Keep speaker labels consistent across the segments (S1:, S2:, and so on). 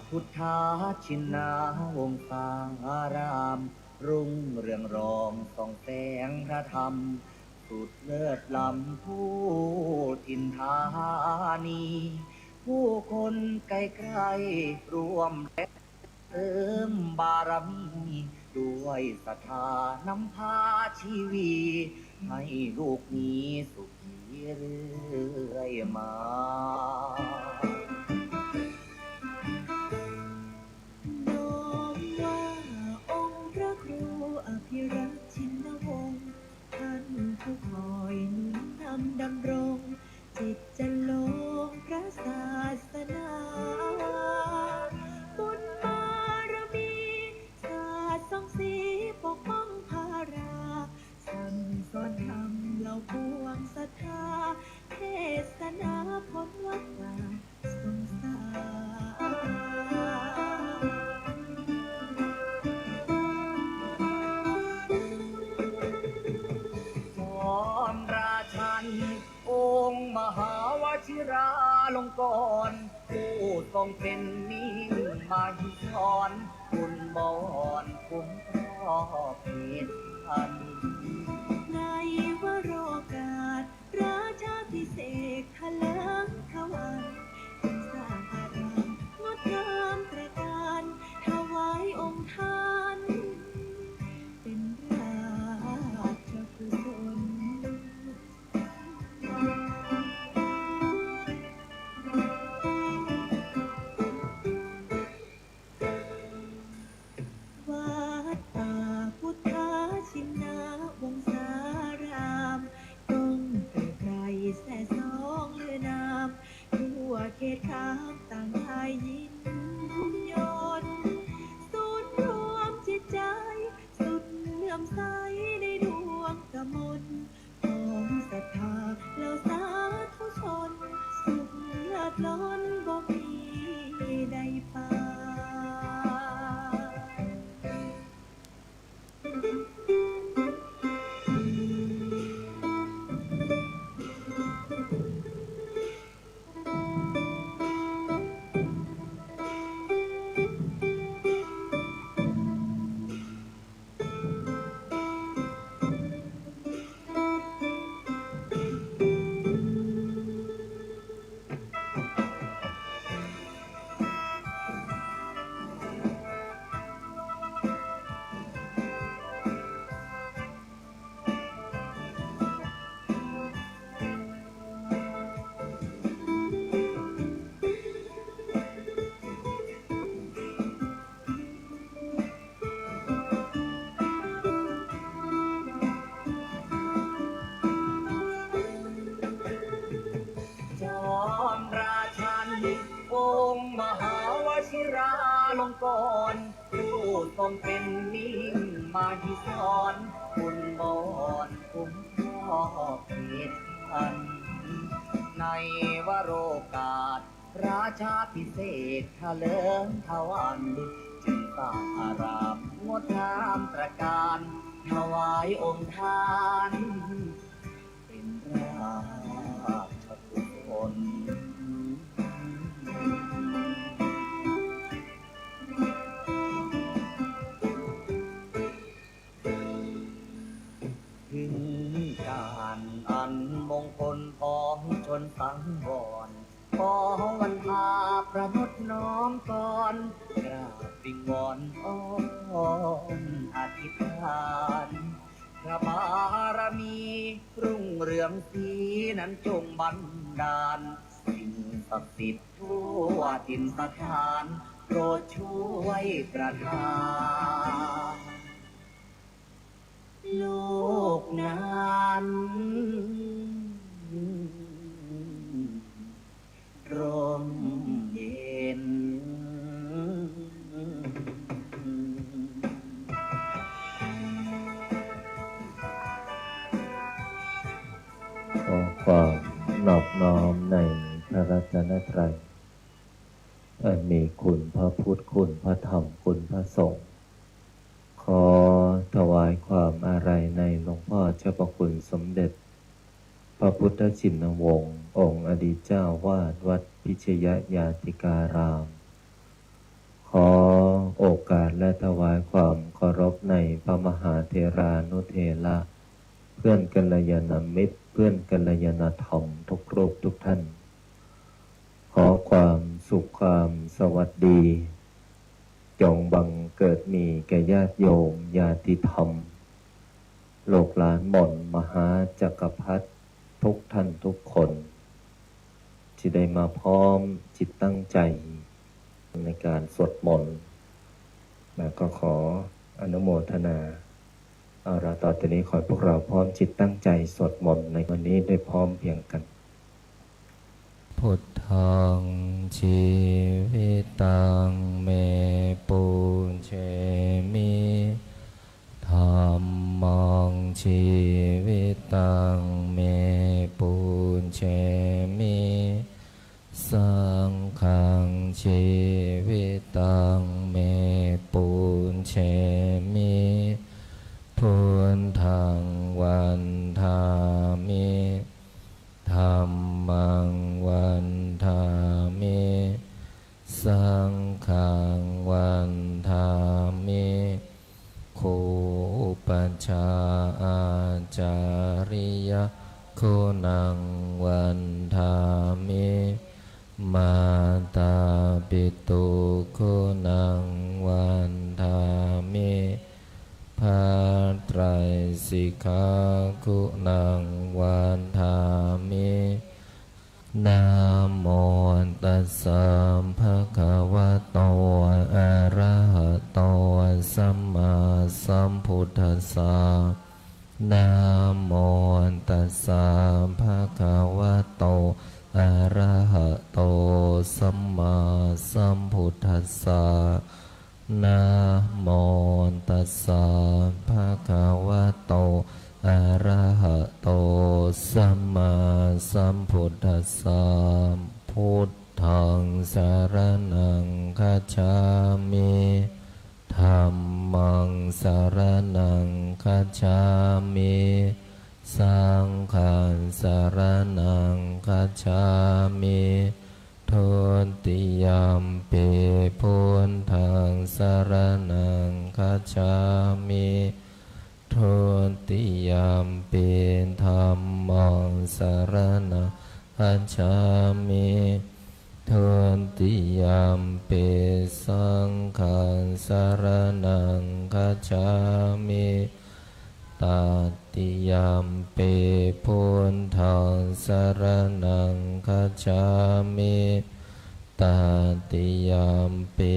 S1: พุทธาชินนาวงศาราม รุ่งเรืองรองส่องแสงพระธรรม สุดเลิศล้ำผู้ถิ่นธานี ผู้คนไกลไกลรวมเติมบารมี ด้วยศรัทธานำพาชีวีให้ลูกนี้สุขีเรื่อยมา
S2: น้อมว่าองค์พระครูอภิรักษ์ชินวงศ์ท่านผู้คอยหนุนนำดำรง จิตจะลงพระศาสนาบุญบารมีศาสตร์ส่องสีปกป้องภาราสั่งสอนธรรมเหล่าปวงศรัทธาเทศนาพ้นวัฏฏะสงสาร
S1: จอมราชันองค์มหาวชิราลงกรณ์ผู้ทรงเป็นนิ่งมาหิศรคุณบอนคุ้มครอบเพชรพัน
S2: ในวโรกาสราชาพิเศษกทะเลิงทวันเป็นสร้างอารามงดงามตระการถวายองค์ท่านเป็นราชกุศลวัดป่าพุทธาชินาวงศารามกงเกริกไกรแส่สองเลือนามทั่วเขตขามต่างทายยินยนต์ศูนย์รวมจิตใจสุดเลื่อมใสในดวงกมลของศรัทธาเหล่าสาธุชนสุขเลิศล้นบ่มีใดปาน
S1: จอมราชันองค์มหาวชิราลงกรณ์ผู้ทรงเป็นนิ่งมาหิศรคุณบอนคุ้มครอบเพชรพัน ในวโรกาสราชาพิเศษกทะเลิงทวันจึงสร้างอารามงดงามตระการถวายองค์ท่านเป็นราชกุศลถึงการอันมงคลของชนสังวร ขอวันพาประนุษน้อมก่อนกราบวิงวอนอ้อนอธิษฐานพระบารมีรุ่งเรืองสีนั้นจงบันดาลสิ่งศักดิ์สิทธิ์ทั่วถิ่นสถานโปรดช่วยประทานโลกนั้น ร่มเย็น
S3: ขอความนอบน้อมในพระรัตนตรัยอันมีคุณพระพุทธคุณพระธรรมคุณพระสงฆ์ขอถวายความอาลัยในหลวงพ่อเจ้าประคุณสมเด็จพระพุทธชินวงศ์องค์อดีตเจ้าวาดวัดพิชยญาติการาม ในพระมหาเถรานุเถระเพื่อนกัลยาณมิตรเพื่อนกัลยาณธรรมทุกรูปทุกท่านขอความสุขความสวัสดีจงบังเกิดมีแก่ญาติโยมญาติธรรมโลกหลานหม่นมหาจักรพรรดิทุกท่านทุกคนที่ได้มาพร้อมจิตตั้งใจในการสวดมนต์และก็ขออนุโมทนาเอาละต่อจากนี้ขอให้พวกเราพร้อมจิตตั้งใจสวดมนต์ในวันนี้ได้พร้อมเพรียงกันพุทธังชีวิตังเมปุญเชมิธัมมังชีวิตังเมปุญเชมิสังฆังชีวิตังเมปุญเชมิพุทธังวันทามิธัมมังวันทามิสังฆังวันทามิคูปัญชาอาจาริยคุณังวันทามิมาตาปิตุคุณังวันทามิภัตไตรสิกขาคุณังวันทามินะโมตัสสะภะคะวะโตอะระหะโตสัมมาสัมพุทธัสสะนะโมตัสสะภะคะวะโตอะระหะโตสัมมาสัมพุทธัสสะนะโมตัสสะภะคะวะโตอะระหะโตสัมมาสัมพุทธัสสะพุทธังสรณังคัจฉามิธัมมังสรณังคัจฉามิสังฆังสรณังคัจฉามิทุติยมปิพุทธังสรณังคัจฉามิทุติยมปิธัมมังสรณังคัจฉามิทุติยมปิสังฆังสรณังคัจฉามิตติยมปิพุทธังสรณังคัจฉามิตติยมปิ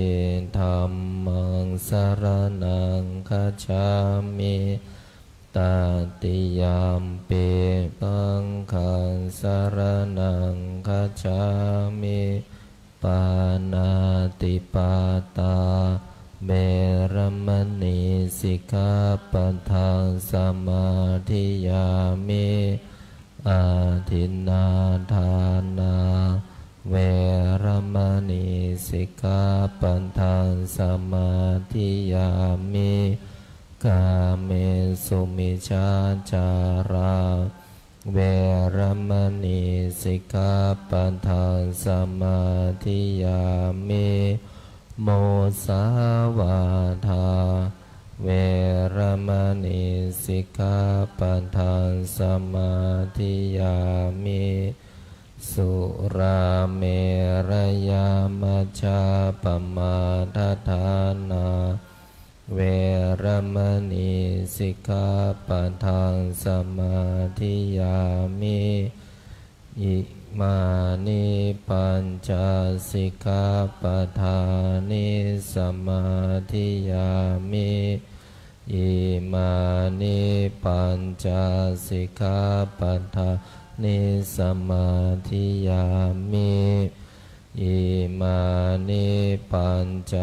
S3: ธัมมังสรณังคัจฉามิตติยมปิสังฆังสรณังคัจฉามิปานาติปาตาเวรมณีสิกขาปะทังสมาธิยามิอาทินนาทานาเวรมณีสิกขาปะทังสมาธิยามิกาเมสุมิจฉาจาราเวรมณีสิกขาปะทังสมาธิยามิโมสาวาทาเวรมณีสิกขาปะทังสมาธิยามิสุราเมรยามัชฌาปมาทฐานาเวรมณีสิกขาปะทังสมาธิยามิอิมานิปัญจสิกขาปทานิสมาธิยามิอิมานิปัญจสิกขาปทานิสมาธิยามิอิมานิปัญจ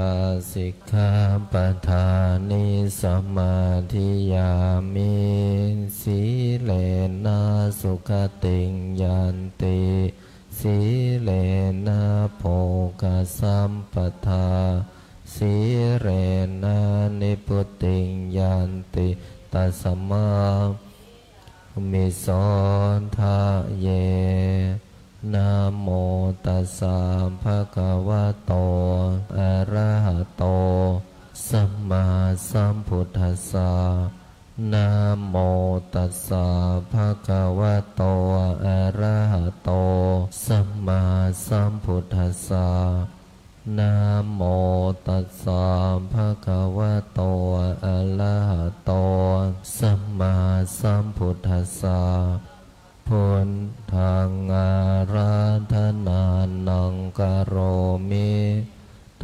S3: สิกขาปทานิสมาธิยามิสีเลนะสุขติงยันติสีเลนะโภคสัมปทาสีเรนะนิพุติงยันติตัสมามิโสทะเยนะโมตัสสะภะคะวะโตอะระหะโตสัมมาสัมพุ พุทธัสสะนะโมตัสสะภะคะวะโตอะระหะโตสัมมาสัมพุทธัสสะนะโมตัสสะภะคะวะโตอะระหะโตสัมมาสัมพุทธัสสะพุทธังอาราธนานังกโรมิ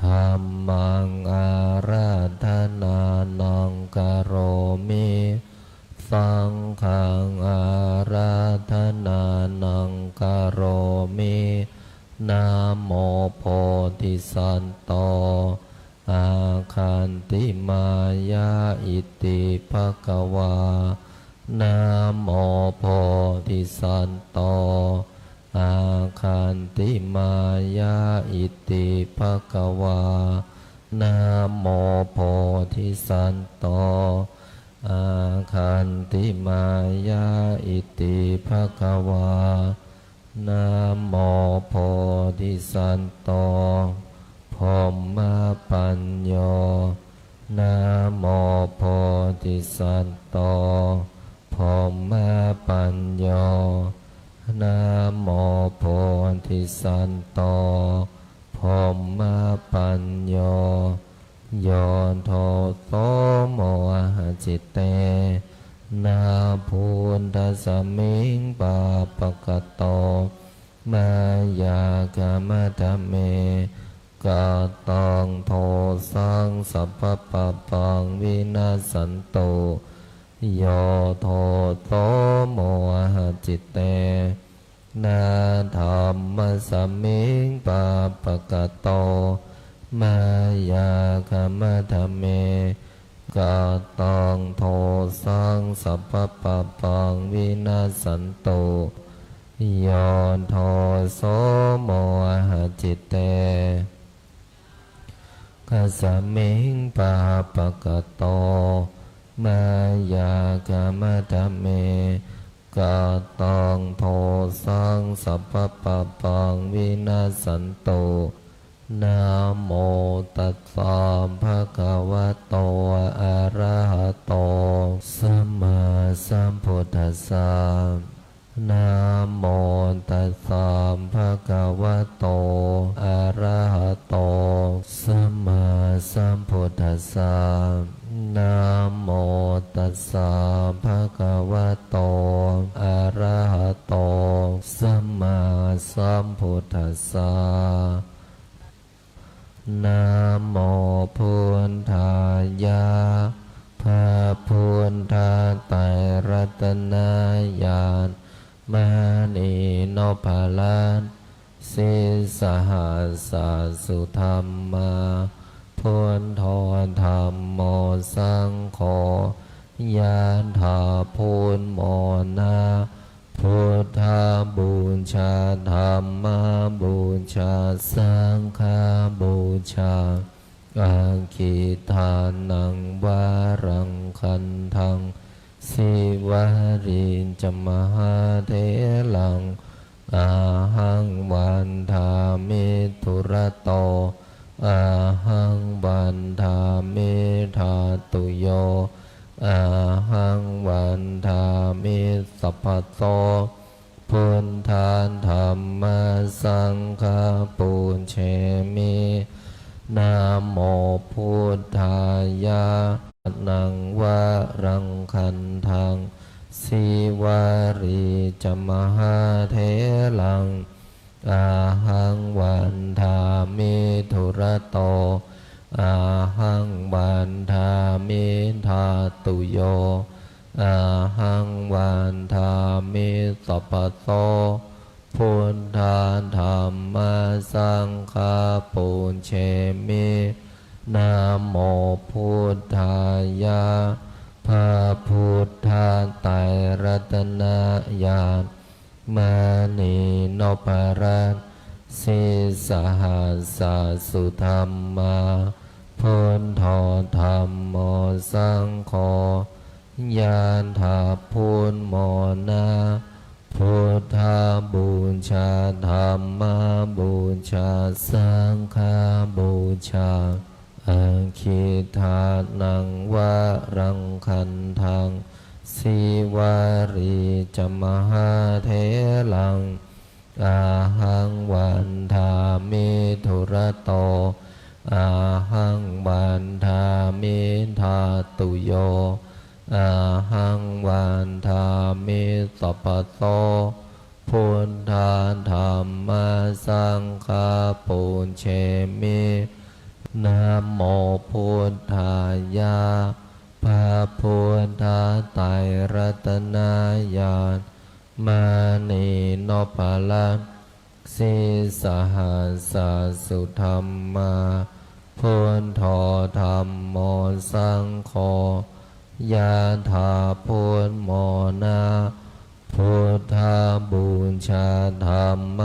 S3: ธัมมังอาราธนานังกโรมิสังฆังอาราธนานังกโรมินะโมโพธิสัตโตอาคันติมายาอิติภควานะโมโพธิสัตโตอาคันติมายาอิติภควานะโมโพธิสัตโตอาคันติมายาอิติภควานะโมโพธิสัตโตพรหมปัญโยนะโมโพธิสัตโตพรหมปัญโยนะโมโพธิสัตโตพรหมปัญโยโยโทโสโมหะจิตเตนาภูนทัสสมิงปาปะกะโตมายากามะทะเมกะตังโทสังสัพพะปะปังวินาสันโตโยโทโสโมหะจิตเตนาธัมมัสสมิงปาปะกะโตมายากามะทะเมกะตังโทสังสัพพะปะปังวินาสันโตโยโทโสโมหะจิตเตกัสสมิงปาปะกะโตมายากามะทะเมกะตังโทสังสัพพะปะปังวินาสันโตนะโมตัสสะภะคะวะโตอะระหะโตสัมมาสัมพุทธัสสะนะโมตัสสะภะคะวะโตอะระหะโตสัมมาสัมพุทธัสสะนะโมตัสสะภะคะวะโตอะระหะโตสัมมาสัมพุทธัสสะนะโมพุทธายะพระพุทธไตรรัตนญาณมณีโนภาลันสิสหัสสสุธรรมาพุทโธธรรมโมสังโฆยะถาพุทโมนาพุทธบูชาธรรมบูชาสังฆบูชาอาคิทานังวารังคันทังสิวารินจมหาเถลังอาหังวันทามิทุระโตอาหังวันทามิธาตุโยอาหังวันทามิสัพพโตพุทธานธรรมสังฆปูญเชมินะโมพุทธายะนังวารังคันทังสิวารีจมหาเถลังอาหังวันทามิทุระโตอาหังวันทามิธาตุโยอาหังวันทามิสัพพโตพุทธานธรรมสังฆปูญเชมินะโมพุทธายะพระพุทธไตรรัตนญาณมณีโนภาลันสิสหัสสสุธรรมาพุทโธธรรมโมสังโฆยะถาพุทโมนาพุทธบูชาธรรมบูชาสังฆบูชา อาคิทานังวารังคันทังสีวารีจมหาเทลังอาหังวันทามิทุระโตอาหังวันทามิทาตุโยอาหังวันทามิสัพพโสพุทธาธัมมาสังฆาปุญเชมินะโมพุทธายะพระพุทธไตรรัตนญาณมานีโนภลังสิสหัสสุธรรมาพุทโธธรรมโมสังโฆยะถาพุทโมนาพุทธาบูชาธรรม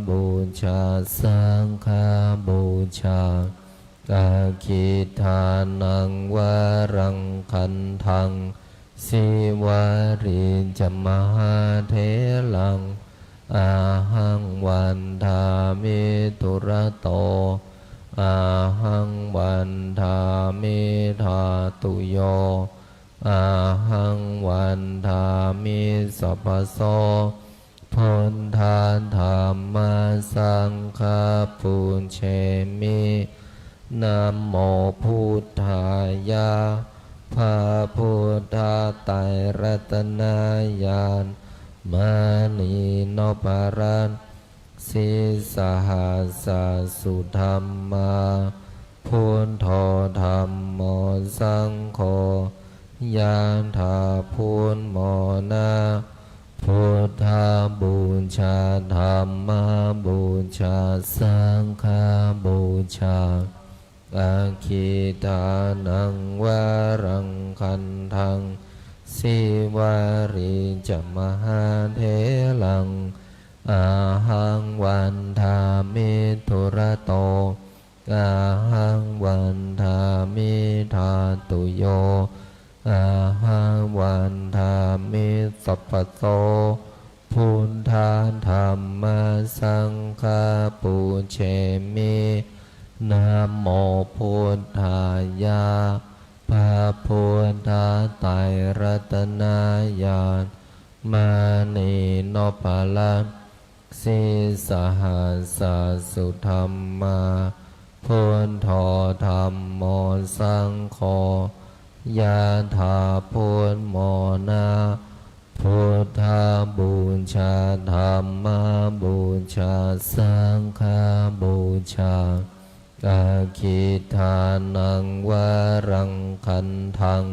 S3: บูชาสังฆบูชาอาคิทานังวารังคันทังสิวาริจมหาเทลังอาหังวันทามิทุระโตอาหังวันทามิทาตุโยอาหังวันทามิสัพพโสพุทธาธัมมาสังฆาปุญเชมินะโมพุทธายะพระพุทธไตรรัตนญาณมานีโนภรันสิสหัสสุธรรมาพุทโธธรรมโมสังโฆยะถาพุทโมนาพุทธาบูชาธรรมบูชาสังฆบูชาอาคิทานังวารังคันทังสิวาริจมหาเทลังอาหังวันทามิทุระโตอาหังวันทามิทาตุโยอาหังวันทามิสัพพโสพุทธาธัมมาสังฆาปุญเชมินะโมพุทธายะพระพุทธไตรรัตนญาณมานีโนภลังสิสหัสสุธรรมาพุทโธธรรมโมสังโฆยะถาพุทโมนาพุทธาบูชาธรรมบูชาสังฆบูชาอาคิทานังวารังคันทัง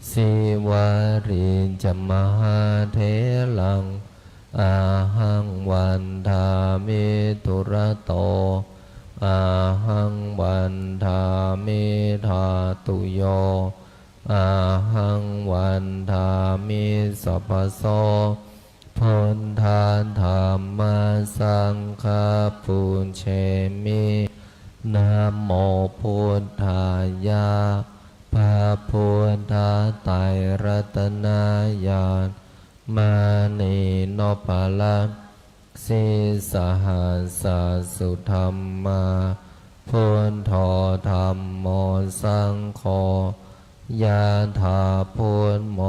S3: สิวาริจมหาเทลังอาหังวันทามิทุระโตอาหังวันทามิทาตุโยอาหังวันทามิสัพพโสพุทธาธัมมาสังฆาปุญเชมินะโมพุทธายะพระพุทธไตรรัตนญาณมานีโนภลังสิสหัสสุธรรมาพุทโธธรรมโมสังโฆยะถาพุทโม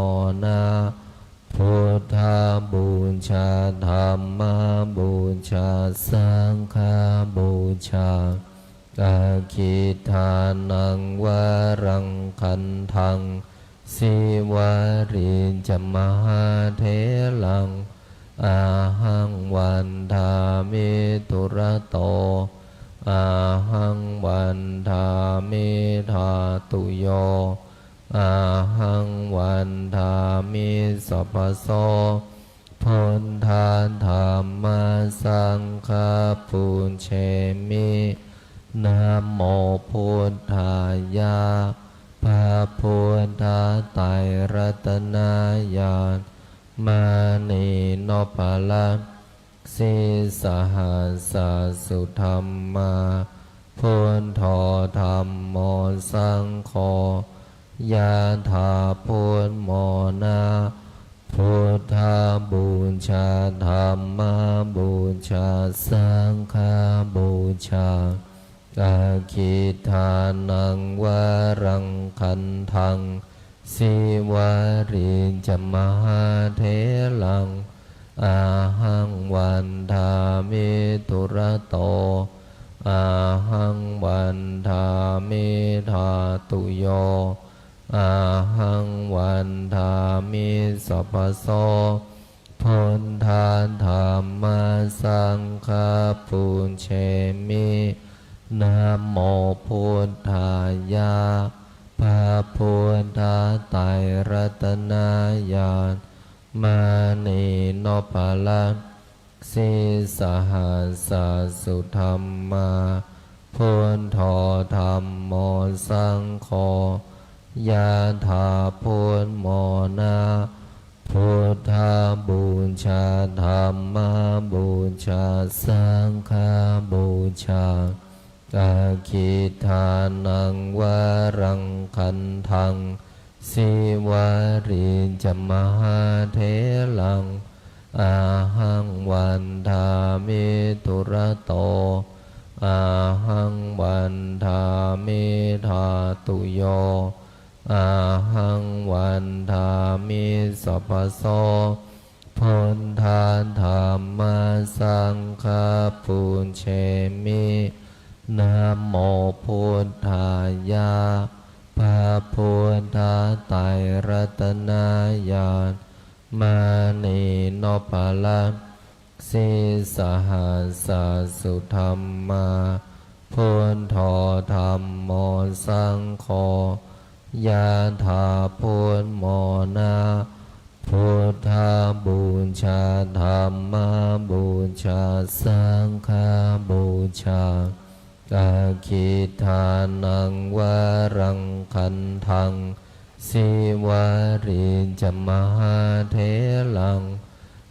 S3: นาพุทธาบูชาธรรมบูชาสังฆบูชาอาคิทานังวารังคันทังสิวาริจมหาเทลังอาหังวันทามิทุระโตอาหังวันทามิทาตุโยอาหังวันทามิสัพพโสพุทธาธัมมาสังฆาปุญเชมินะโมพุทธายะพระพุทธไตรรัตนญาณมานีโนภลังสิสหัสสุธรรมาพุทโธธรรมโมสังโฆยะถาพุทโมนาพุทธาบูชาธรรมบูชาสังฆบูชา อาคิทานังวารังคันทังสิวาริจมหาเทลังอาหังวันทามิตุระโตอาหังวันทามิธาตุโยอาหังวันทามิสัพพโสพุทธาธัมมาสังฆาปุญเชมินะโมพุทธายะพระพุทธไตรรัตนญาณมานีโนภลังสิสหัสสุธรรมาพุทโธธรรมโมสังโฆยะถาพุทโมนะพุทธาบูชาธรรมบูชาสังฆบูชาอาคิทานังวารังคันทังสิวาริจมหาเทลังอาหังวันทามิตุระโตอาหังวันทามิธาตุโยอาหังวันทามิสัพพโสพุทธาธัมมาสังฆาปุญเชมินะโมพุทธายะพระพุทธไตรรัตนญาณมานีโนภลังสิสหัสสุธรรมาพุทโธธรรมโมสังโฆยะถาพุทโมนะพุทธาบูชาธรรมบูชาสังฆบูชาอาคิทานังวารังคันทังสิวาริจมหาเทลัง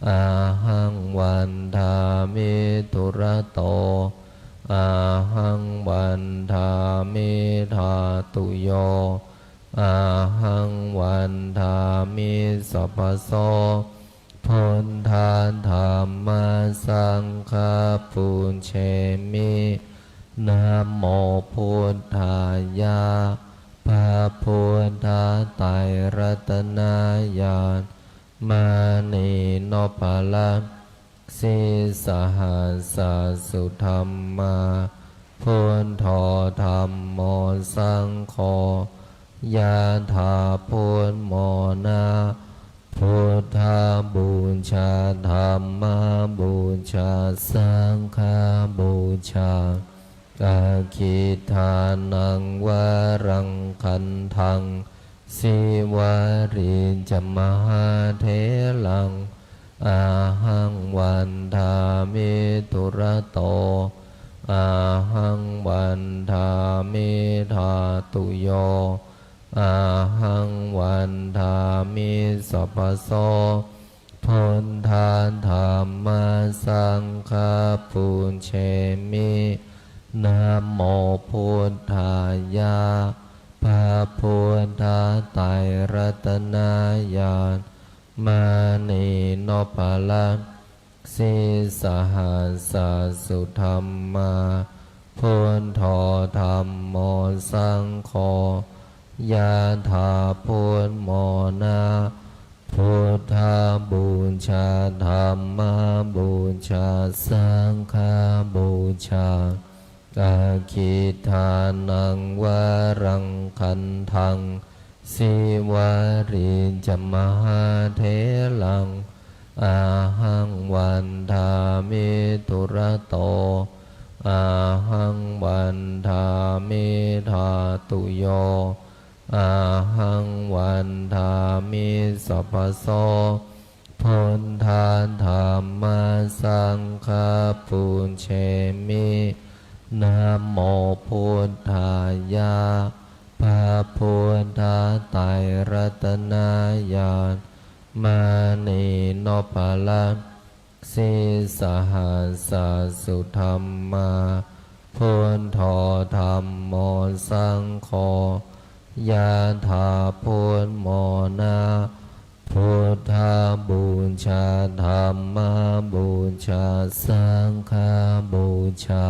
S3: อาหังวันทามิตุระโตอาหังวันทามิธาตุโยอาหังวันทามิสัพพโสพุทธาธัมมาสังฆาปุญเชมินะโมพุทธายะพระพุทธไตรรัตนญาณมานีโนภลังสิสหัสสุธรรมาพุทโธธรรมโมสังโฆยะถาพุทโมนะพุทธาบูชาธรรมบูชาสังฆบูชาอาคิทานังวารังคันทังสิวาริจมหาเทลังอาหังวันทามิตุระโตอาหังวันทามิธาตุโยอาหังวันทามิสัพพโสพุทธาธัมมาสังฆาปุญเชมินะโมพุทธายะพระพุทธไตรรัตนญาณมานีโนภลังสิสหัสสุธรรมาพุทโธธรรมโมสังโฆยะถาพุทโมนะพุทธาบูชาธรรมบูชาสังฆบูชาอาคิทานังวารังคันทังสิวาริจมหาเทลังอาหังวันทามิตุระโตอาหังวันทามิธาตุโยอาหังวันทามิสัพพโสพุทธาธัมมาสังฆาปุญเชมินะโมพุทธายะพระพุทธไตรรัตนญาณมานีโนภลังสิสหัสสุธรรมาพุทโธธรรมโมสังโฆยะถาพุทโมนะพุทธาบูชาธรรมบูชาสังฆบูชา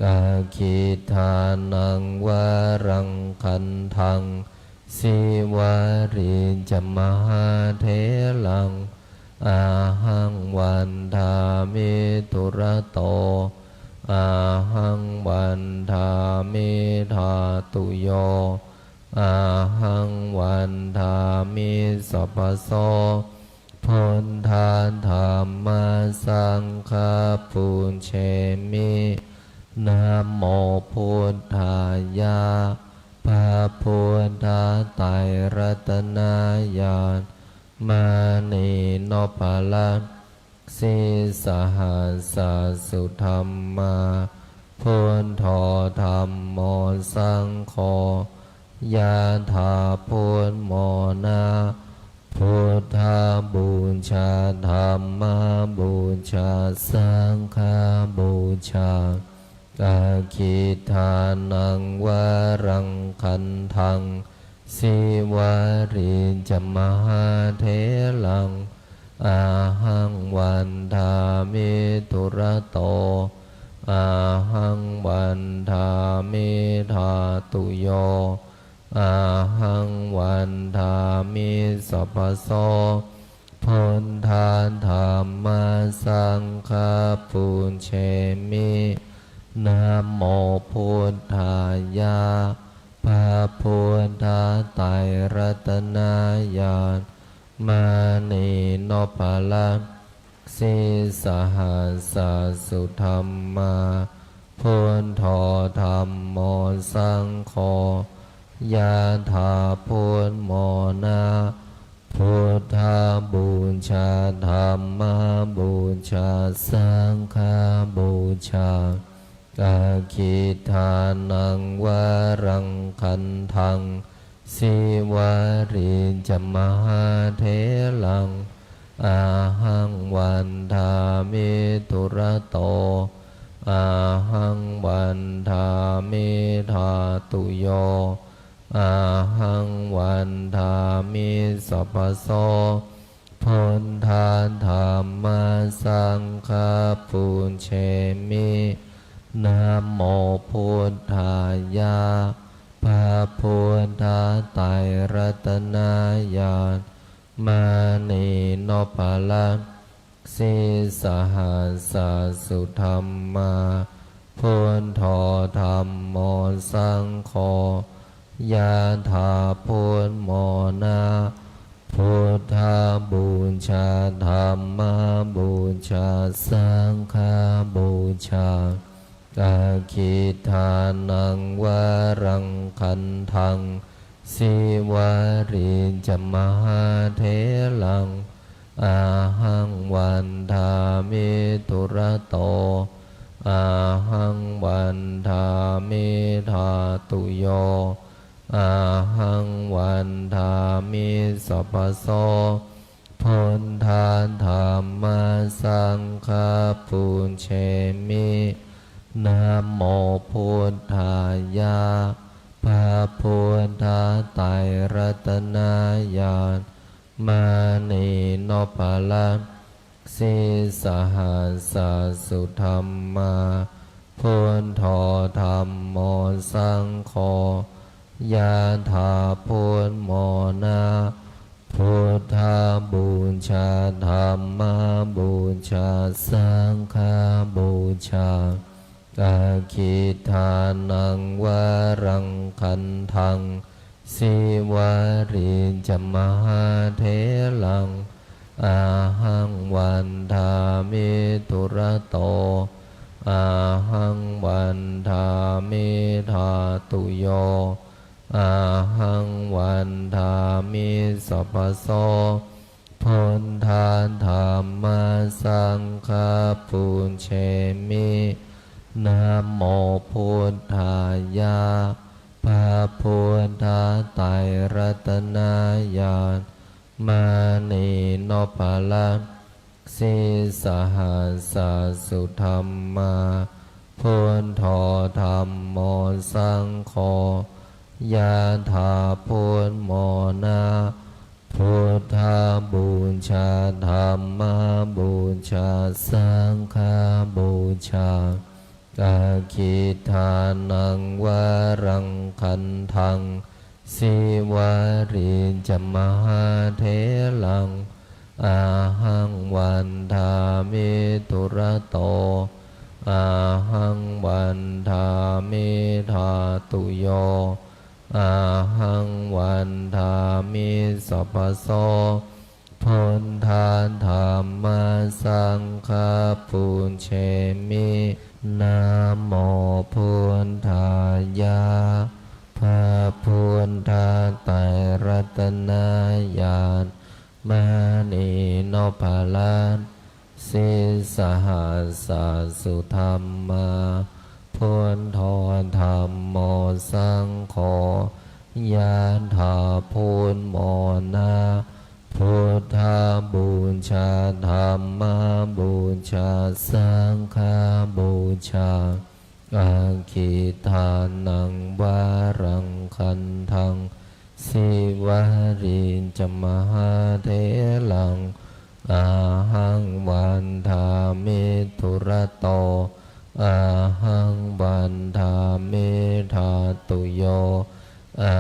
S3: กาคิทานังวารังคันทังสิวาริจมหาเทลังอาหังวันทามิตุระโตอาหังวันทามิธาตุโยอาหังวันทามิสัพพโสพุทธาธัมมาสังฆาปุญเชมินะโมพุทธายะพระพุทธไตรรัตนญาณมานีโนภลัสสิสหัสสุธรรมาพุทโธธรรมโมสังโฆยะถาพุทโมนะพุทธาบูชาธรรมบูชาสังฆบูชากาคิทานังวารังคันทังสิวาริจมหาเทลังอาหังวันทามิตุระโตอาหังวันทามิธาตุโยอาหังวันทามิสัพพโสพุทธาธัมมาสังฆาปุญเชมินะโมพุทธายะพระพุทธไตรรัตนญาณมานีโนภลัสสิสหัสสุธรรมาพุทโธธรรมโมสังโฆยะถาพุทโมนะพุทธาบูชาธรรมบูชาสังฆบูชากาคิทานังวารังคันทังสิวาริจมหาเทลังอาหังวันทามิตุระโตอาหังวันทามิธาตุโยอาหังวันทามิสัพพโสพุทธาธัมมาสังฆาปุญเชมินะโมพุทธายะพระพุทธไตรรัตนญาณมานีโนภลัสสิสหัสสุธรรมาพุทโธธรรมโมสังโฆยะถาพุทโมนะพุทธาบูชาธรรมบูชาสังฆบูชากาคิทานังวารังคันทังสิวาริจมหาเทลังอาหังวันทามิตุระโตอาหังวันทามิธาตุโยอาหังวันทามิสัพพโสพุทธาธัมมาสังฆาปุญเชมินะโมพุทธายะพระพุทธไตรรัตนญาณมานีโนภลัสสิสหัสสุธรรมาพุทโธธรรมโมสังโฆยะถาพุทโมนะพุทธาบูชาธรรมบูชาสังฆบูชากาคิทานังวารังคันทังสิวาริจมหาเทลังอาหังวันทามิตุระโตอาหังวันทามิธาตุโยอาหังวันทามิสัพพโสพุทธาธัมมาสังฆาปุญเชมินะโมพุทธายะพระพุทธไตรรัตนญาณมานีโนภลัสสิสหัสสุธรรมาพุทโธธรรมโมสังโฆยะถาพุทโมนะพุทธาบูชาธรรมบูชาสังฆบูชาก กาคิทานังวารังคันทังสิวาริจมหาเทลังอาหังวันทามิตุระโตอาหังวันทามิธาตุโยอาหังวันทามิสัพพโสพุทธาธัมมาสังฆาปุญเชมินะโมพุทธายะพระพุทธไตรรัตนญาณมณีโนภาลันสิสหัสสะสุธรรมาพุทโธธัมโมสังโฆยะถาพุทโมนะพุทธาบูชาธัมมาบูชาสังฆาบูชาอาคิทานังวารังคันทังสิวาริจมหาเทลังอาหังวันทามิทุระโตอาหังวันทามิธาตุโยอา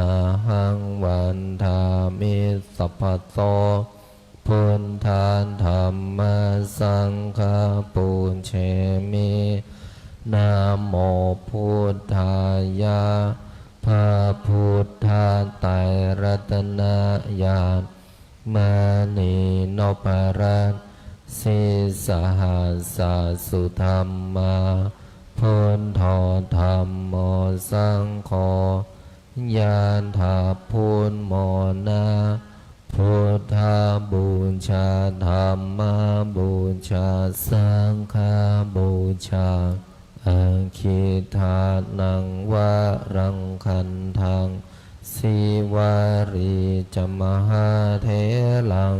S3: หังวันทามิสัพพโสพุทธาธัมมาสังฆาปุญเชมินะโมพุทธายะพระพุทธไตรรัตนญาณมณีโนภารันสิสหัสสะสุธรรมาพุทโธธัมโมสังโฆยะถาพุทโมนะพุทธาบูชาธัมมาบูชาสังฆาบูชาอาคิทานังวารังคันทังสิวาริจมหาเทลัง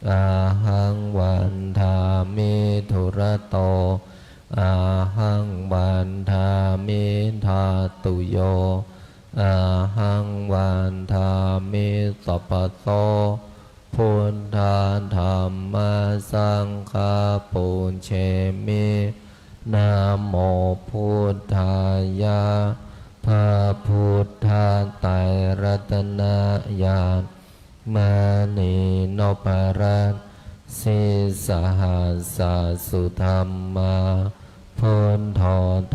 S3: อาหังวันทามิทุระโตอาหังวันทามิธาตุโยอาหังวันทามิสัพพโสพุทธาธัมมาสังฆาปุญเชมินะโมพุทธายะพระพุทธไตรรัตนญาณมณีโนภารันสิสหัสสะสุธรรมาพุทโธ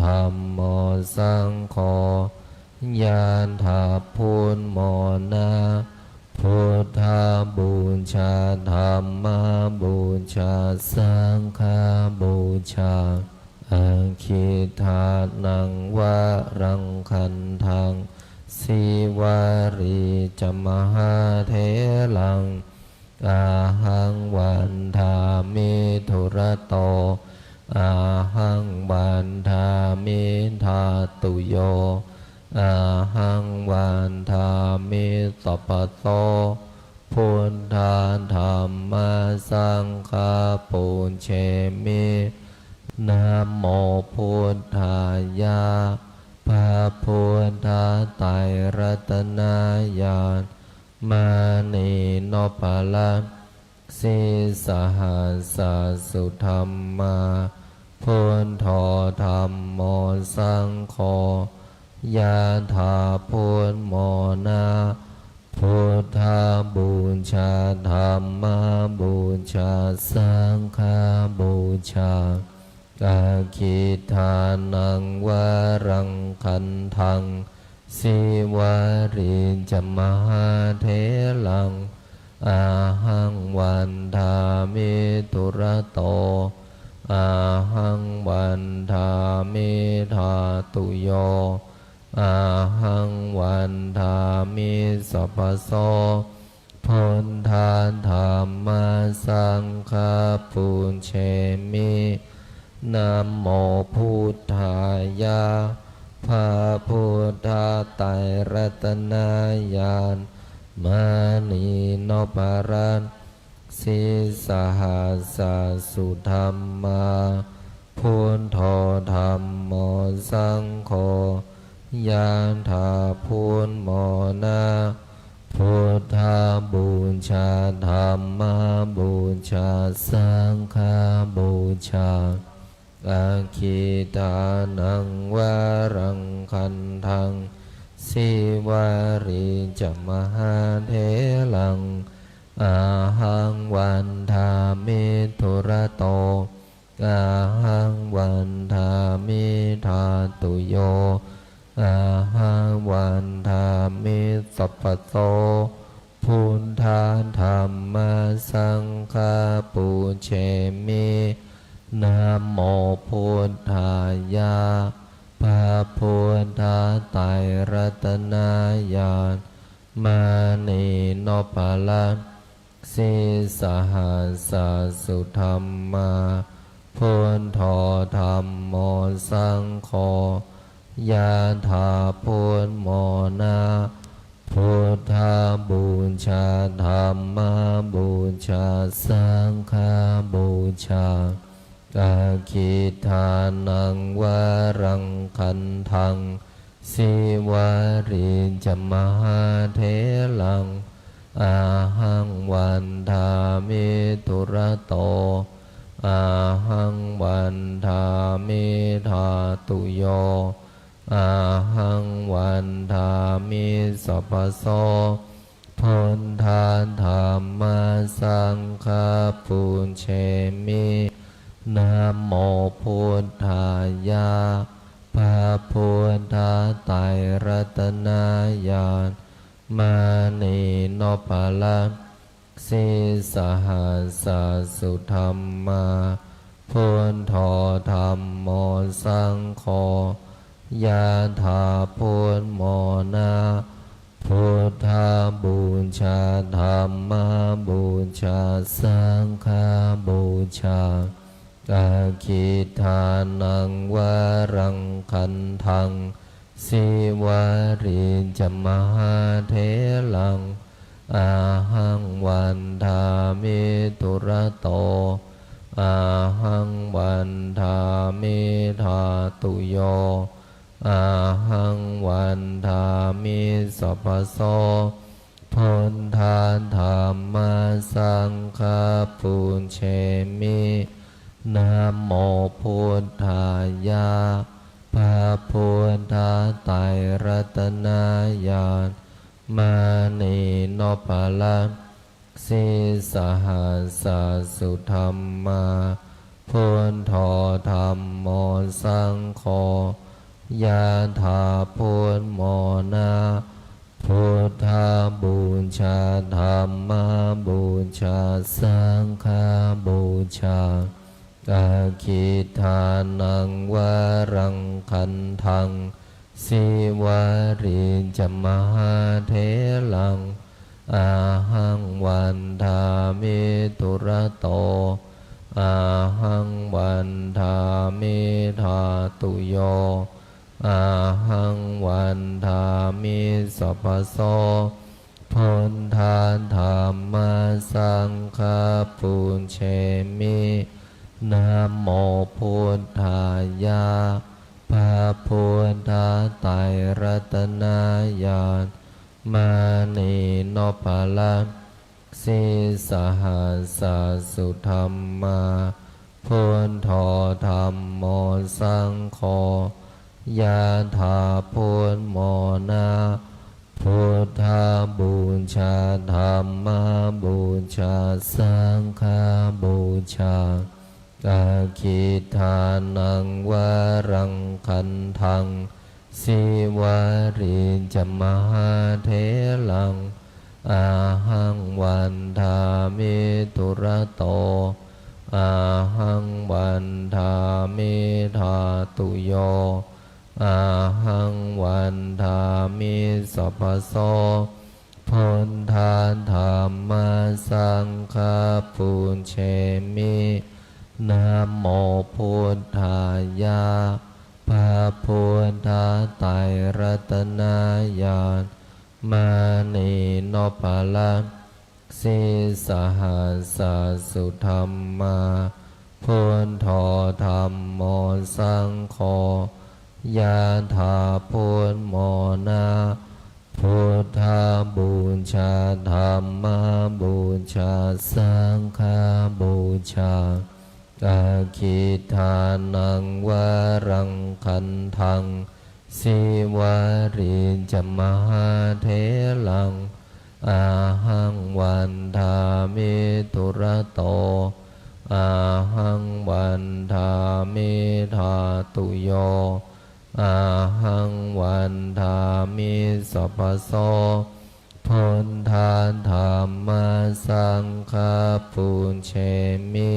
S3: ธัมโมสังโฆยะถาพุทโมนะพุทธาบูชาธัมมาบูชาสังฆาบูชาอาคิทานังวารังคันทังสิวาริจมหาเทลังอาหังวันทามิทุระโตอาหังวันทามิธาตุโยอาหังวันทามิสัพพโสพุทธาธัมมาสังฆาปุญเชมินะโมพุทธายะพระพุทธไตรรัตนญาณมณีโนภาลันสิสหัสสะสุธรรมาพุทโธธัมโมสังโฆยะถาพุทโมนะพุทธาบูชาธัมมาบูชาสังฆาบูชาอาคิทานังวารังคันทังสิวาริจมหาเทลังอาหังวันทามิทุระโตอาหังวันทามิธาตุโยอาหังวันทามิสัพพโสพุทธาธัมมาสังฆาปุญเชมินะโมพุทธายะพระพุทธไตรรัตนญาณมณีโนภารันสิสหัสสะสุธรรมาพุทโธธัมโมสังโฆยะถาพุทโมนะพุทธาบูชาธัมมาบูชาสังฆาบูชา อาคิตานังวารังคันทังสิวาริจมหาเถลังอาหังวันทามิทุระโตอาหังวันทามิธาตุโยอาหังวันทามิสัพพโสพุทธาธรรมสังฆาปุเชมินะโมพุทธายะพระพุทธไตรรัตนญาณมานีโนปะละสิสหัสสุธรรมาพุทโธธรรมโมสังโฆยะถาพุทโมนาพุทธาบูชาธรรมบูชาสังฆบูชาอาคิทานังวารังคันทังสิวาริจมหาเถลังอาหังวันทามิทุระโตอาหังวันทามิธาตุโยอาหังวันทามิสัพพโสพุทธาธรรมสังฆาปุเชมินะโมพุทธายะพระพุทธไตรรัตนญาณมานีโนปะละสิสหัสสุธรรมาพุทโธธรรมโมสังโฆยะถาพุทโมนาพุทธาบูชาธรรมบูชาสังฆบูชาอาคิทานังวารังคันทังสิวาริจมหาเถลังอาหังวันทามิทุระโตอาหังวันทามิธาตุโยอาหังวันทามิสัพพโสพุทธาธรรมสังฆาปุเชมินะโมพุทธายะพระพุทธไตรรัตนญาณมานีโนปะละสิสหัสสุธรรมาพุทโธธรรมโมสังโฆยะถาพุทโมนาพุทธาบูชาธรรมบูชาสังฆบูชาอาคิทานังวารังคันทังสิวาริจมหาเถลังอาหังวันทามิทุระโตอาหังวันทามิธาตุโยอาหังวันทามิสัพพโสพุทธาธรรมสังฆาปุเชมินะโมพุทธายะพระพุทธไตรรัตนญาณมานีโนปะละสิสหัสสุธรรมาพุทโธธรรมโมสังโฆยะถาพุทโมนาพุทธาบูชาธรรมบูชาสังฆบูชาอาคิทานังวารังคันทังสิวาริจมหาเถลังอาหังวันทามิทุระโตอาหังวันทามิธาตุโยอาหังวันทามิสัพพโสพุทธาธรรมสังฆาปุเชมินะโมพุทธายะพระพุทธไตรรัตนญาณมานีโนปะละสิสหัสสุธรรมาพุทโธธรรมโมสังโฆยะถาพุทโมนาพุทธาบูชาธรรมบูชาสังฆบูชา กาคิทานังวารังคันทังสิวาริจมหาเทลังอาหังวันทามิตุระโตอาหังวันทามิธาตุโยอาหังวันทามิสัพพโสพุทธาธัมมาสังฆาปุญเชมิ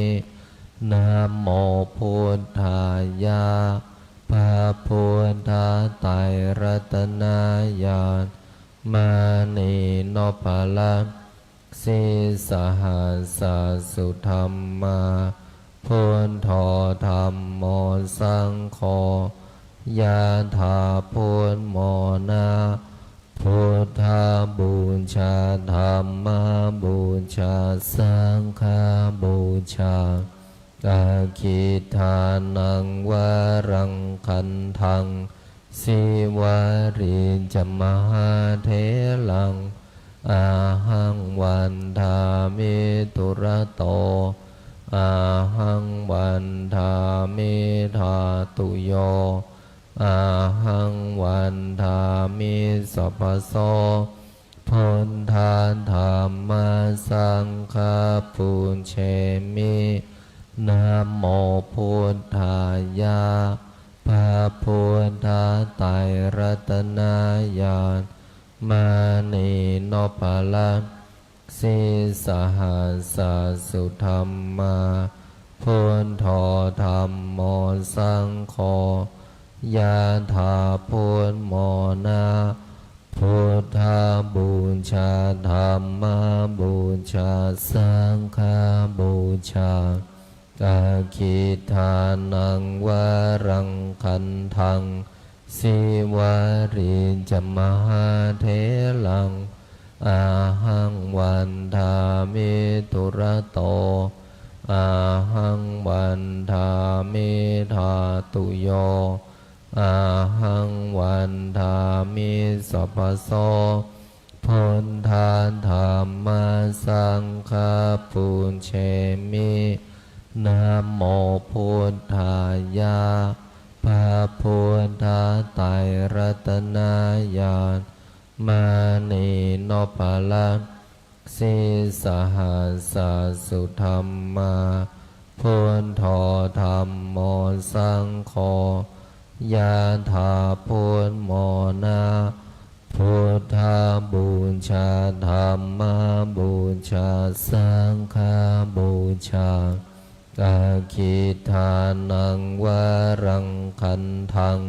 S3: นะโมพุทธายะพระพุทธไตรรัตนญาณมานีโนภลังสิสหัสสุธรรมาพุทโธธรรมโมสังโฆยะถาพุทโมนะพุทธาบูชาธรรมบูชาสังฆบูชากาคิทานังวารังคันทังสิวาริจมหาเทลังอาหังวันทามิตุระโตอาหังวันทามิธาตุโยอาหังวันทามิสัพพโสพุทธาธัมมาสังฆาปุญเชมินะโมพุทธายะพระพุทธไตรรัตนญาณมานีโนภลังสิสหัสสุธรรมาพุทโธธรรมโมสังโฆยะถาพุทโมนะพุทธาบูชาธรรมบูชาสังฆบูชากาคิทานังวารังคันทังสิวาริจมหาเทลังอาหังวันทามิตุระโตอาหังวันทามิธาตุโยอาหังวันทามิสัพพโสพุทธาธัมมาสังฆาปุญเชมินะโมพุทธายะพระพุทธไตรรัตนญาณมานีโนภลังสิสหัสสุธรรมาพุทโธธรรมโมสังโฆยะถาพุทโมนะพุทธาบูชาธรรมบูชาสังฆบูชากาคิทานังวารังคันทัง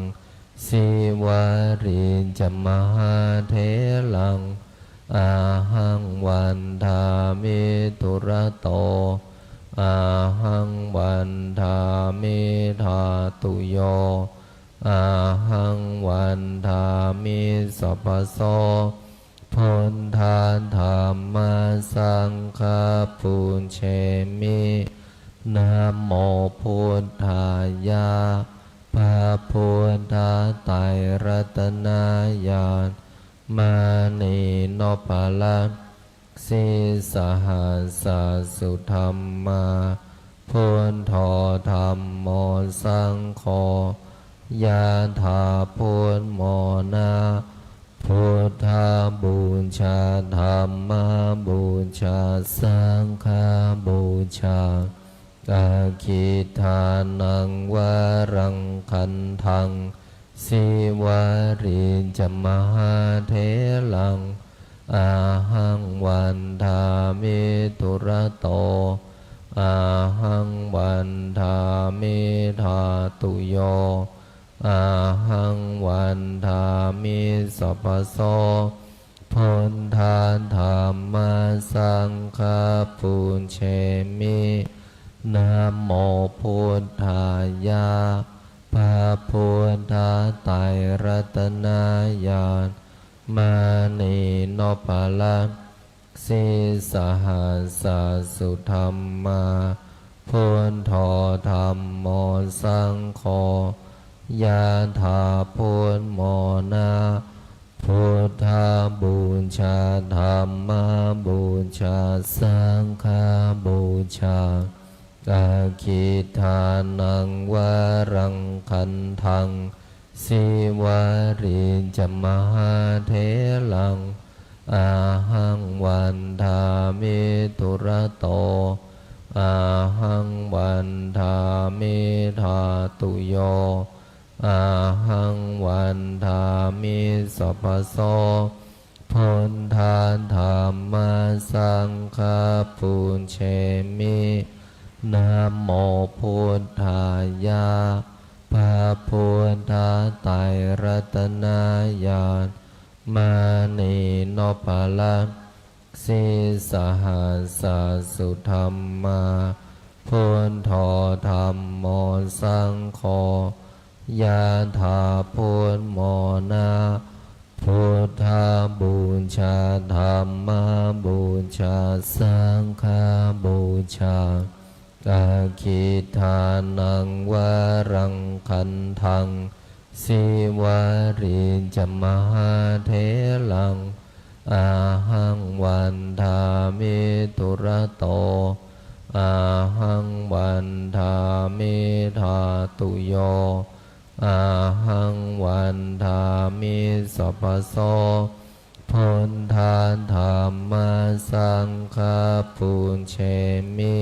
S3: สิวาริจมหาเทลังอาหังวันทามิตุระโตอาหังวันทามิธาตุโยอาหังวันทามิสัพพโสพุทธาธัมมาสังฆาปุญเชมินะโมพุทธายะพระพุทธไตรรัตนญาณมานีโนภลังสิสหัสสุธรรมาพุทโธธรรมโมสังโฆยะถาพุทโมนะพุทธาบูชาธรรมบูชาสังฆบูชากาคิทานังวารังคันทังสิวาริจมหาเทลังอาหังวันทามิตุระโตอาหังวันทามิธาตุโยอาหังวันทามิสัพพโสพุทธาธัมมาสังฆาปุญเชมินะโมพุทธายะพระพุทธไตรรัตนญาณมานีโนภลังสิสหัสสุธรรมาพุทโธธรรมโมสังโฆยะถาพุทโมนะพุทธาบูชาธรรมบูชาสังฆบูชาก กาคิทานังวารังคันทังสิวาริจมหาเทลังอาหังวันทามิตุระโตอาหังวันทามิธาตุโยอาหังวันทามิสัพพโสพุทธาธัมมาสังฆาปุญเชมินะโมพุทธายะพระพุทธไตรรัตนญาณมานีโนภลังสิสหัสสุธรรมาพุทโธธรรมโมสังโฆยะถาพุทโมนาพุทธาบูชาธรรมบูชาสังฆบูชากาคิทานังวารังคันทังสิวาริจมหาเทลังอาหังวันทามิตุระโตอาหังวันทามิธาตุโยอาหังวันทามิสัพพโสพุทธาธัมมาสังฆาปุญเชมิ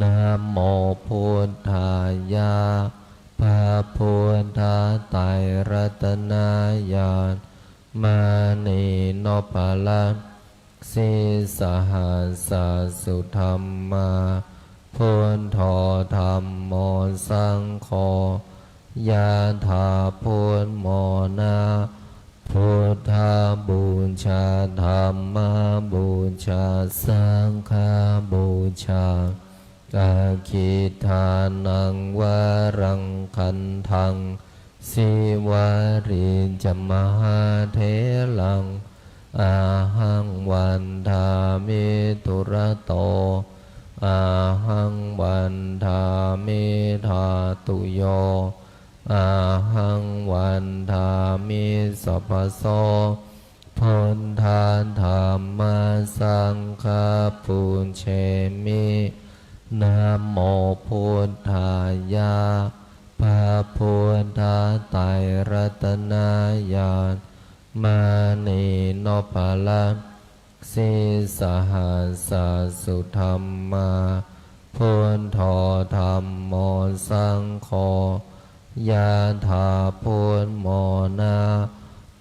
S3: นะโมพุทธายะพระพุทธไตรรัตนญาณมานีโนภลังสิสหัสสุธรรมาพุทโธธรรมโมสังโฆยะถาพุทโมนาพุทธาบูชาธรรมบูชาสังฆบูชากาคิทานังวารังคันทังสิวาริจมหาเทลังอาหังวันทามิตุระโตอาหังวันทามิธาตุโยอาหังวันทามิสัพพโสพุทธาธัมมาสังฆาปุญเชมินะโมพุทธายะพระพุทธไตรรัตนญาณมานีโนภลังสิสหัสสุธรรมาพุทโธธรรมโมสังโฆยะถาพุทโมนา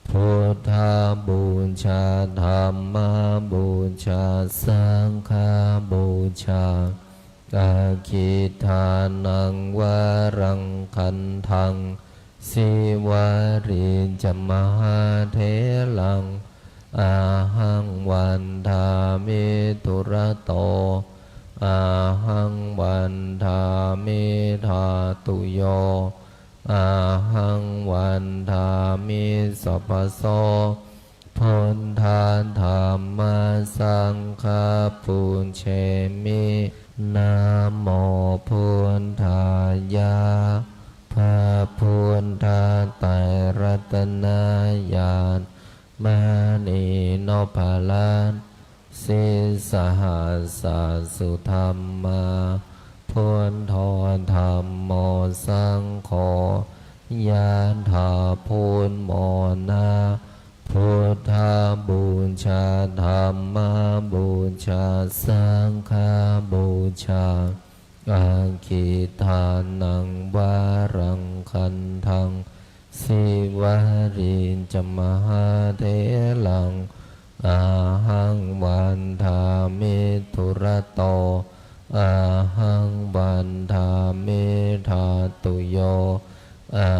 S3: พุทธาบูชาธรรมบูชาสังฆบูชากาคิทานังวารังคันทังสิวาริจมหาเทลังอาหังวันทามิตุระโตอาหังวันทามิธาตุโยอาหังวันทามิสัพพโสพุทธาธัมมาสังฆาปุญเชมินะโมพุทธายะพระพุทธไตรรัตนญาณมานีโนภลังสิสหัสสุธรรมาพุทโธธรรมโมสังโฆยะถาพุทโมนาพุทธาบูชาธรรมบูชาสังฆบูชาอาคิทานังวารังคันทังสิวาริจมหาเทลังอาหังวันทามิตุระโตอาหังวันทามิธาตุโยอา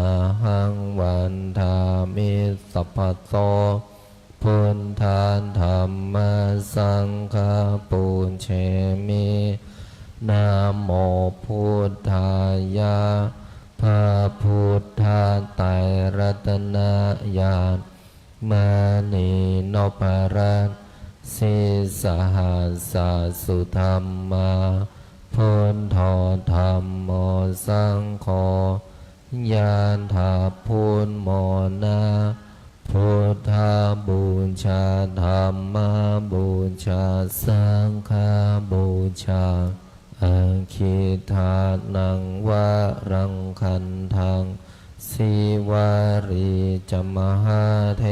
S3: หังวันทามิสัพพโสพุทธาธัมมาสังฆาปุญเชมินะโมพุทธายะพระพุทธไตรรัตนญาณมานีโนภลังสิสหัสสุธรรมาพุทโธธรรมโมสังโฆยะถาพุทโมนาพุทธาบูชาธรรมบูชาสังฆบูชาอ อาคิทานังวารังคันทังสีวารีจมหาเท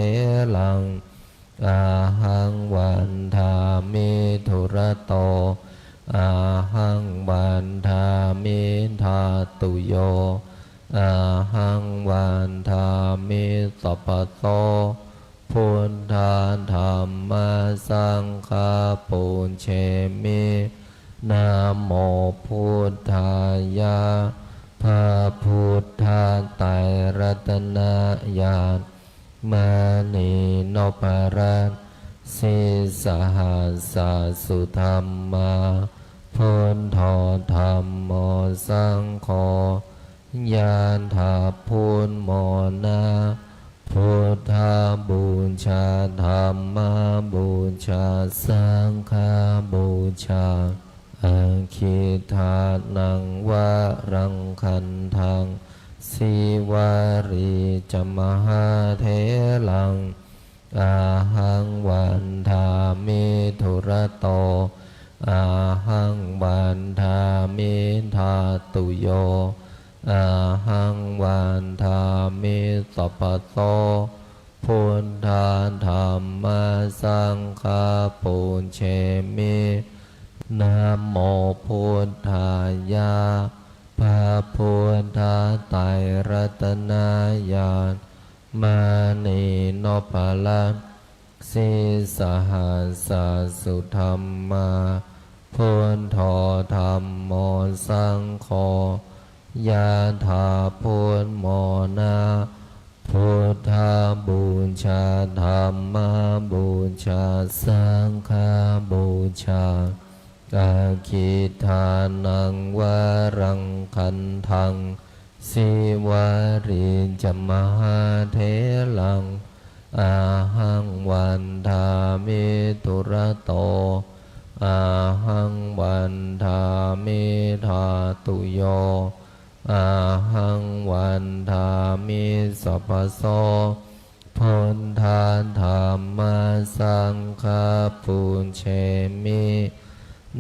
S3: ลังอาหังวันทามิธุระโตอาหังวันทามิทาตุโยอาหังวันทามิสัพพโตพุทธาธรรมสังฆาปุญเชมินะโมพุทธายะพระพุทธไตรรัตนญาณมานีโนปรัตสิสหัสสสุธรรมาพุทโธธรรมโมสังโฆญาณถาพุทโมนาพุทธาบูชาธรรมบูชาสังฆบูชาอาคิทานังวารังคันทังสีวารีจมหาเทลังอาหังวันทามิธุระโตอาหังวันทามิทาตุโยอาหังวันทามิสัพพโตพุทธาธรรมสังฆาปุญเชมินะโมพุทธายะพระพุทธไตรรัตนญาณมานีโนปลัสสิสหัสสสุธรรมาพุทโธธรรมโมสังโฆญาถาพุทโมนาพุทธาบูชาธรรมบูชาสังฆบูชาอาคิทานังวารังคันทังสีวารีจมหาเทลังอาหังวันทามิธุระโตอาหังวันทามิทาตุโยอาหังวันทามิสัพพโสพุทธาธรรมสังฆาปุญเชมิ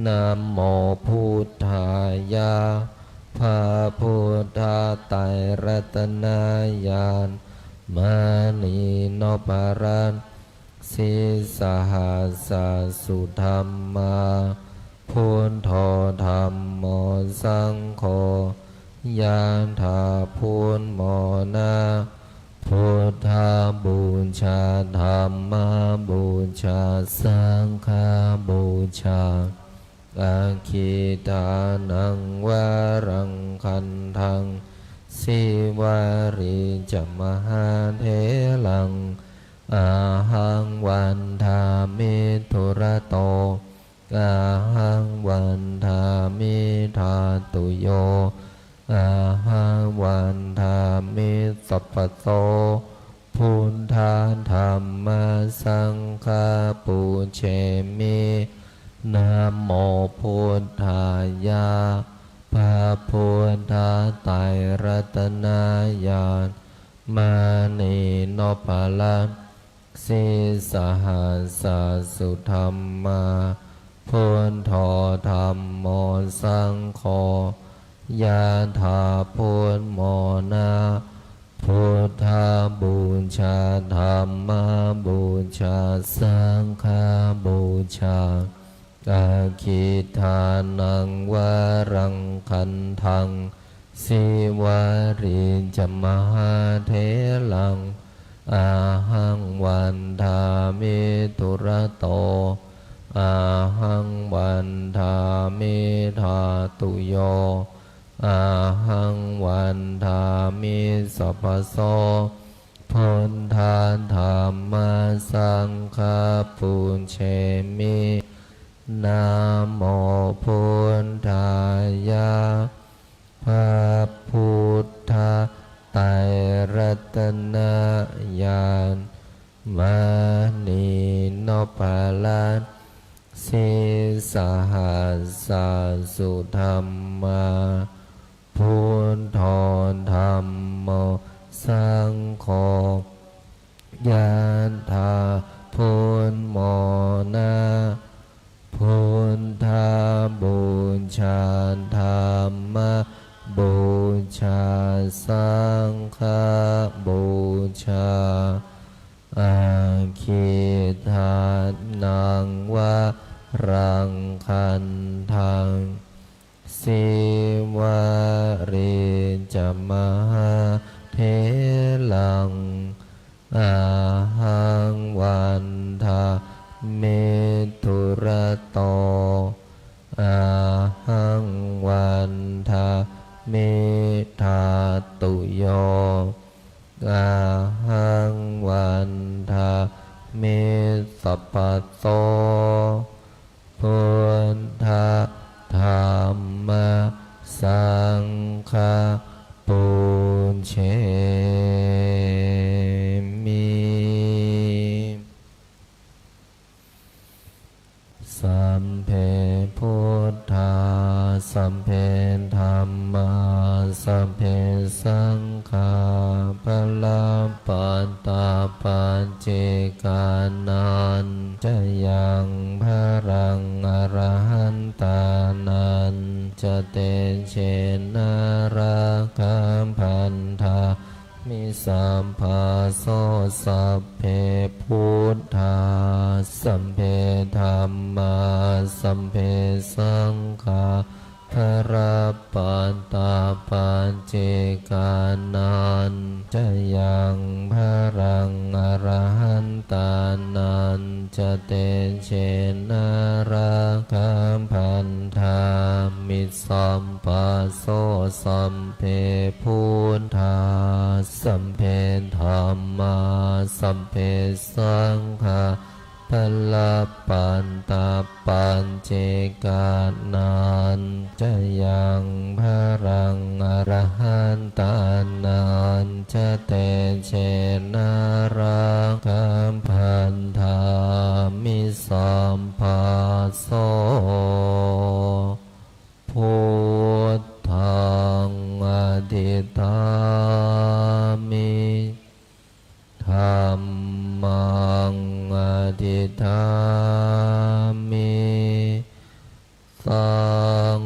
S3: นะโมพุทธายะพระพุทธไตรรัตนญาณมานีโนปรัตสิสหัสสสุธรรมาพุทโธธรรมโมสังโฆญาณถาพุทโมนาพุทธาบูชาธรรมบูชาสังฆบูชาอาคิทานังวารังคันทังสีวารีจมหาเทลังอาหังวันทามิธุระโตอาหังวันทามิทาตุโยอาหังวันทามิสัพพโตพุทธาธรรมสังฆาปุญเชมินะโมพุทธายะพระพุทธไตรรัตนญาณมานีโนปลัสสิสหัสสสุธรรมาพุทโธธรรมโมสังโฆญาถาพุทโมนาพุทธาบูชาธรรมบูชาสังฆบูชาอาคิทานังวารังคันทังสีวารีจมหาเทลังอาหังวันทามิธุระโตอาหังวันทามิทาตุโยอาหังวันทามิสัพพโสพุทธาธรรมสังฆาปุญเชมินะโมพุทธายะพระพุทธไตรรัตนญาณมานีโนปลัสสิสหัสสสุธรรมาพุทโธธรรมโมสังโฆญาณถาพุทโมนาพุทธาบูชา เมตุระโตอาหังวันทาเมธาตุโยอาหังวันทาเมสัพพะโตพุทธธัมมสังฆปุญเชมิสัมเพพุทธาสัมเพธัมมาสัมเพสังฆาพลังปัตตาปัจเจกานันจะยังพรังอรหันตานันจะเตเชนะราคัมพันธามิสัมภาโสสัพเพพุทธาสัมเพธัมมาสัมเพสังฆาพระปัตตาปัจเจกานันจะยังพรังอรหันตานันจะเตเชนะราคัมพันธามิสัมภาโสสัมเพพุทธาสัมเพธัมมาสัมเพสังฆาพละปันตาปัญเจกานันจะยังพรังอรหันตานันจะเตเชนะราคัมพันธามิสัมภาโสพุทธังอธิษฐามิธัมมังอธิษฐามิสัง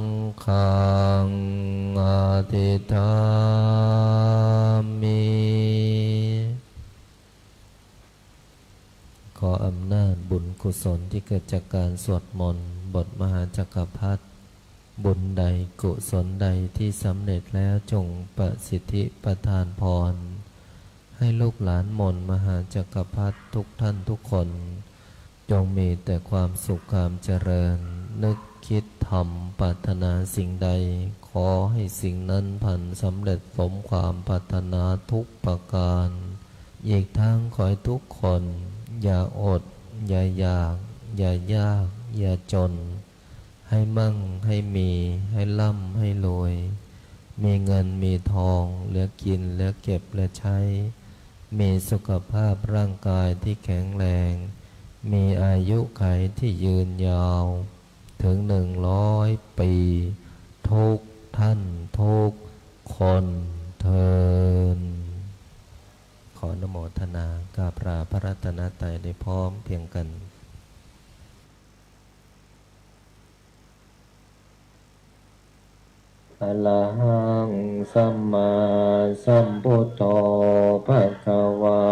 S3: ฆังอธิษฐามิขออำนาจบุญกุศลที่เกิดจากการสวดมนต์บทมหาจักรพรรดิบุญใดกุศลใดที่สำเร็จแล้วจงประสิทธิประทานพรให้ลูกหลานมนต์มหาจักรพรรดิทุกท่านทุกคนจงมีแต่ความสุขความเจริญนึกคิดทำปรารถนาสิ่งใดขอให้สิ่งนั้นพันสำเร็จสมความปรารถนาทุกประการอีกทั้งขอให้ทุกคนอย่าอดอย่าอยากอย่ายากอย่าจนให้มั่งให้มีให้ร่ำให้รวยมีเงินมีทองเหลือกินเหลือเก็บเหลือใช้มีสุขภาพร่างกายที่แข็งแรงมีอายุขัยที่ยืนยาวถึง100 ปีทุกท่านทุกคนเทินขออนุโมทนากราบลาพระรัตนตรัยได้พร้อมเพียงกันอะระหังสัมมาสัมพุทโธภะคะวา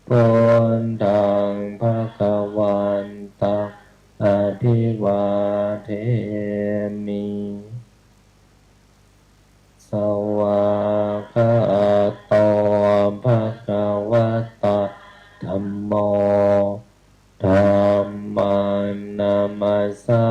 S3: พุทธังภะคะวันตังอะภิวาเทมิสวากขาโตภะคะวะตะธัมโมธัมมังนามัสสา